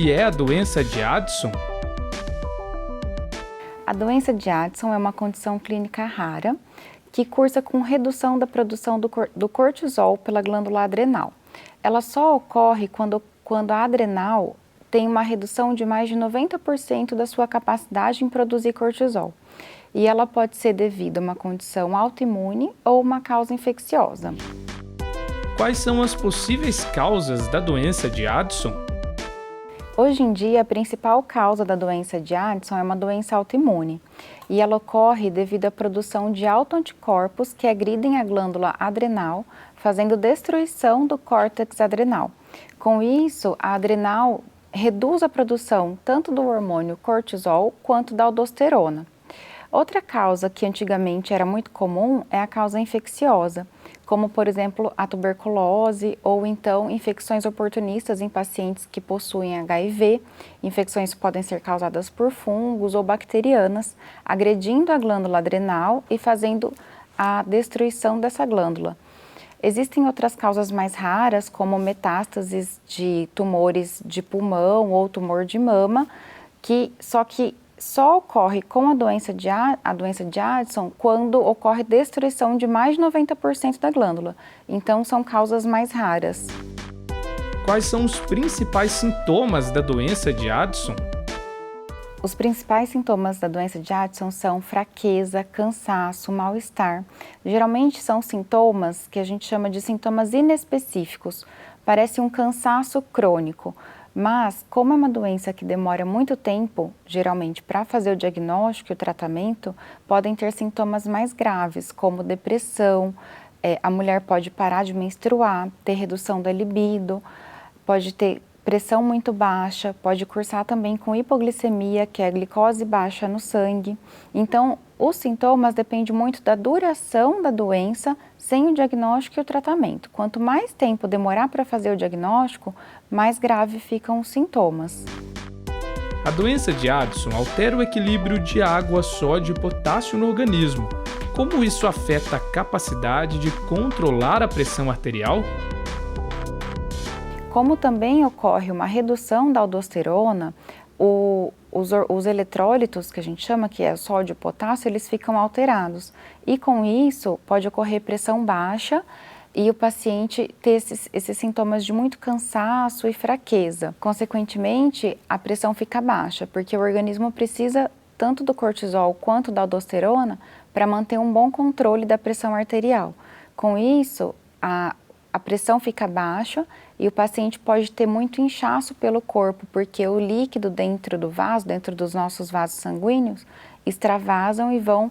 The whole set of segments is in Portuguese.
que é a doença de Addison? A doença de Addison é uma condição clínica rara que cursa com redução da produção do cortisol pela glândula adrenal. Ela só ocorre quando a adrenal tem uma redução de mais de 90% da sua capacidade em produzir cortisol. E ela pode ser devido a uma condição autoimune ou uma causa infecciosa. Quais são as possíveis causas da doença de Addison? Hoje em dia, a principal causa da doença de Addison é uma doença autoimune e ela ocorre devido à produção de autoanticorpos que agridem a glândula adrenal, fazendo destruição do córtex adrenal. Com isso, a adrenal reduz a produção tanto do hormônio cortisol quanto da aldosterona. Outra causa que antigamente era muito comum é a causa infecciosa, como por exemplo a tuberculose ou então infecções oportunistas em pacientes que possuem HIV. Infecções podem ser causadas por fungos ou bacterianas, agredindo a glândula adrenal e fazendo a destruição dessa glândula. Existem outras causas mais raras, como metástases de tumores de pulmão ou tumor de mama, que só ocorre com a doença de Addison quando ocorre destruição de mais de 90% da glândula. Então, são causas mais raras. Quais são os principais sintomas da doença de Addison? Os principais sintomas da doença de Addison são fraqueza, cansaço, mal-estar. Geralmente são sintomas que a gente chama de sintomas inespecíficos. Parece um cansaço crônico. Mas, como é uma doença que demora muito tempo, geralmente para fazer o diagnóstico e o tratamento, podem ter sintomas mais graves, como depressão, a mulher pode parar de menstruar, ter redução da libido, pode ter pressão muito baixa, pode cursar também com hipoglicemia, que é a glicose baixa no sangue. Então, os sintomas dependem muito da duração da doença sem o diagnóstico e o tratamento. Quanto mais tempo demorar para fazer o diagnóstico, mais grave ficam os sintomas. A doença de Addison altera o equilíbrio de água, sódio e potássio no organismo. Como isso afeta a capacidade de controlar a pressão arterial? Como também ocorre uma redução da aldosterona, os eletrólitos, que a gente chama, que é o sódio e o potássio, eles ficam alterados. E com isso, pode ocorrer pressão baixa e o paciente ter esses sintomas de muito cansaço e fraqueza. Consequentemente, a pressão fica baixa, porque o organismo precisa tanto do cortisol quanto da aldosterona para manter um bom controle da pressão arterial. Com isso, a pressão fica baixa e o paciente pode ter muito inchaço pelo corpo, porque o líquido dentro do vaso, dentro dos nossos vasos sanguíneos, extravasam e vão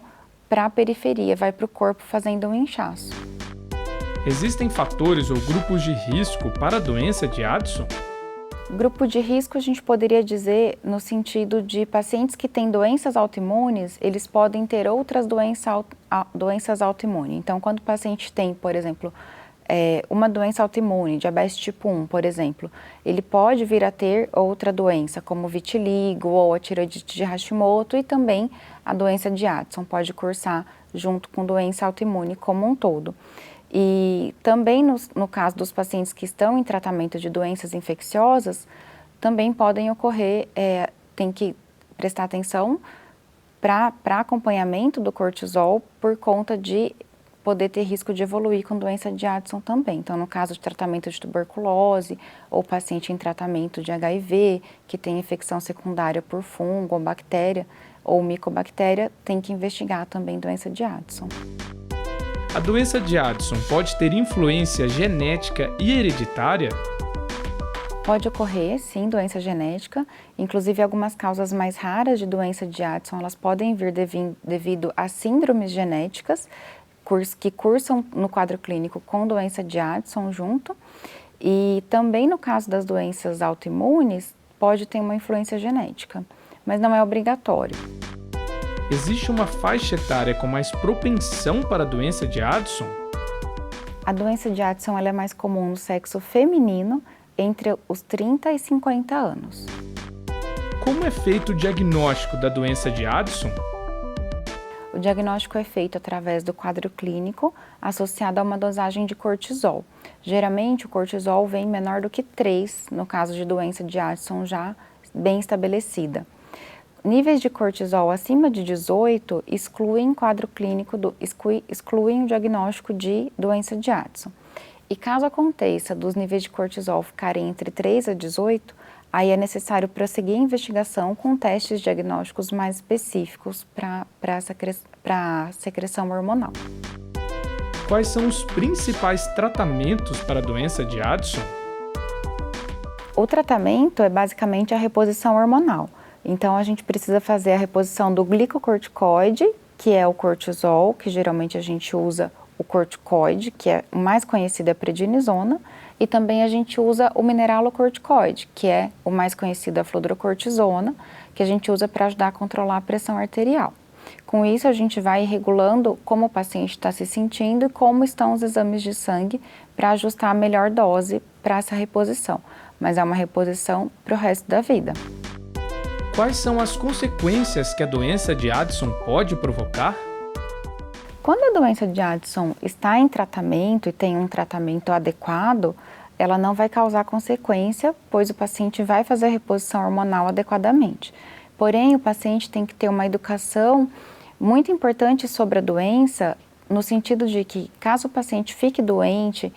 para a periferia, vai para o corpo fazendo um inchaço. Existem fatores ou grupos de risco para a doença de Addison? Grupo de risco a gente poderia dizer no sentido de pacientes que têm doenças autoimunes, eles podem ter outras doenças autoimunes. Então, quando o paciente tem, por exemplo, uma doença autoimune, diabetes tipo 1, por exemplo, ele pode vir a ter outra doença, como vitiligo ou a tireoidite de Hashimoto, e também a doença de Addison pode cursar junto com doença autoimune como um todo. E também no caso dos pacientes que estão em tratamento de doenças infecciosas, também podem ocorrer, tem que prestar atenção para acompanhamento do cortisol por conta de poder ter risco de evoluir com doença de Addison também. Então, no caso de tratamento de tuberculose ou paciente em tratamento de HIV, que tem infecção secundária por fungo ou bactéria ou micobactéria, tem que investigar também doença de Addison. A doença de Addison pode ter influência genética e hereditária? Pode ocorrer, sim, doença genética. Inclusive, algumas causas mais raras de doença de Addison, elas podem vir devido a síndromes genéticas, que cursam no quadro clínico com doença de Addison junto, e também no caso das doenças autoimunes, pode ter uma influência genética, mas não é obrigatório. Existe uma faixa etária com mais propensão para a doença de Addison? A doença de Addison ela é mais comum no sexo feminino, entre os 30 e 50 anos. Como é feito o diagnóstico da doença de Addison? O diagnóstico é feito através do quadro clínico associado a uma dosagem de cortisol. Geralmente o cortisol vem menor do que 3, no caso de doença de Addison já bem estabelecida. Níveis de cortisol acima de 18 excluem quadro clínico, excluem o diagnóstico de doença de Addison. E caso aconteça dos níveis de cortisol ficarem entre 3 a 18, aí é necessário prosseguir a investigação com testes diagnósticos mais específicos para a secreção hormonal. Quais são os principais tratamentos para a doença de Addison? O tratamento é basicamente a reposição hormonal. Então, a gente precisa fazer a reposição do glicocorticoide, que é o cortisol, que geralmente a gente usa o corticoide, que é o mais conhecido é a prednisona, e também a gente usa o mineralocorticoide, que é o mais conhecido é a fludrocortisona, que a gente usa para ajudar a controlar a pressão arterial. Com isso, a gente vai regulando como o paciente está se sentindo e como estão os exames de sangue para ajustar a melhor dose para essa reposição. Mas é uma reposição para o resto da vida. Quais são as consequências que a doença de Addison pode provocar? Quando a doença de Addison está em tratamento e tem um tratamento adequado, ela não vai causar consequência, pois o paciente vai fazer a reposição hormonal adequadamente. Porém, o paciente tem que ter uma educação muito importante sobre a doença, no sentido de que, caso o paciente fique doente,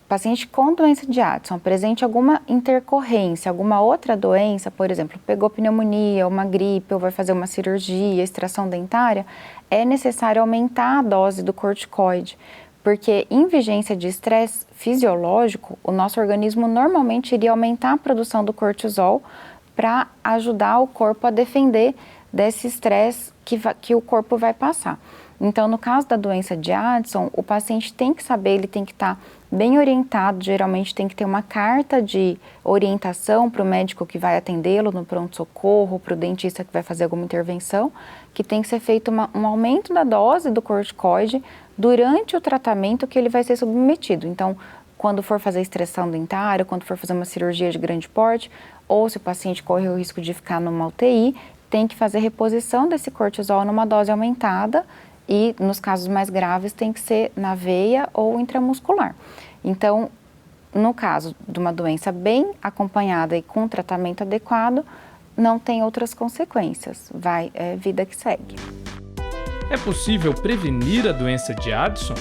paciente com doença de Addison apresente alguma intercorrência, alguma outra doença, por exemplo, pegou pneumonia, uma gripe, ou vai fazer uma cirurgia, extração dentária, é necessário aumentar a dose do corticoide, porque em vigência de estresse fisiológico, o nosso organismo normalmente iria aumentar a produção do cortisol para ajudar o corpo a defender desse estresse que o corpo vai passar. Então, no caso da doença de Addison, o paciente tem que saber, ele tem que estar bem orientado, geralmente tem que ter uma carta de orientação para o médico que vai atendê-lo no pronto-socorro, para o dentista que vai fazer alguma intervenção, que tem que ser feito um aumento da dose do corticoide durante o tratamento que ele vai ser submetido. Então, quando for fazer extração dentária, quando for fazer uma cirurgia de grande porte, ou se o paciente corre o risco de ficar numa UTI, tem que fazer reposição desse cortisol numa dose aumentada e, nos casos mais graves, tem que ser na veia ou intramuscular. Então, no caso de uma doença bem acompanhada e com tratamento adequado, não tem outras consequências, é vida que segue. É possível prevenir a doença de Addison?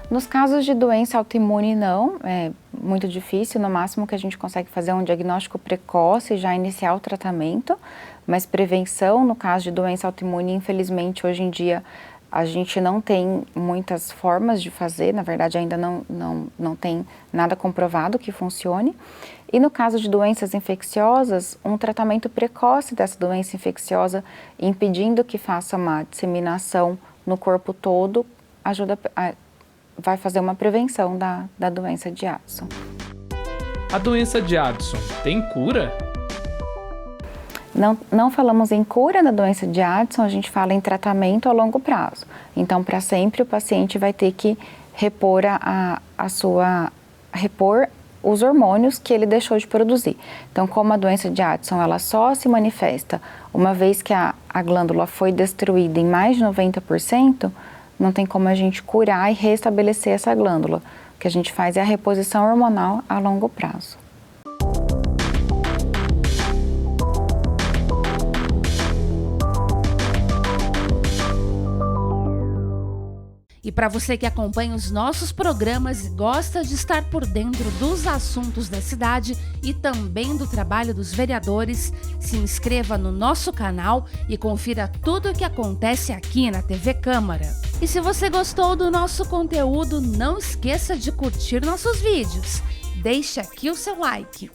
Nos casos de doença autoimune, não, é muito difícil, no máximo que a gente consegue fazer é um diagnóstico precoce e já iniciar o tratamento, mas prevenção, no caso de doença autoimune, infelizmente, hoje em dia, a gente não tem muitas formas de fazer, na verdade ainda não tem nada comprovado que funcione. E no caso de doenças infecciosas, um tratamento precoce dessa doença infecciosa, impedindo que faça uma disseminação no corpo todo, vai fazer uma prevenção da doença de Addison. A doença de Addison tem cura? Não falamos em cura da doença de Addison, a gente fala em tratamento a longo prazo. Então, para sempre, o paciente vai ter que repor repor os hormônios que ele deixou de produzir. Então, como a doença de Addison, ela só se manifesta uma vez que a glândula foi destruída em mais de 90%, não tem como a gente curar e restabelecer essa glândula. O que a gente faz é a reposição hormonal a longo prazo. E para você que acompanha os nossos programas e gosta de estar por dentro dos assuntos da cidade e também do trabalho dos vereadores, se inscreva no nosso canal e confira tudo o que acontece aqui na TV Câmara. E se você gostou do nosso conteúdo, não esqueça de curtir nossos vídeos. Deixe aqui o seu like.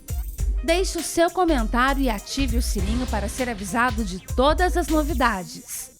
Deixe o seu comentário e ative o sininho para ser avisado de todas as novidades.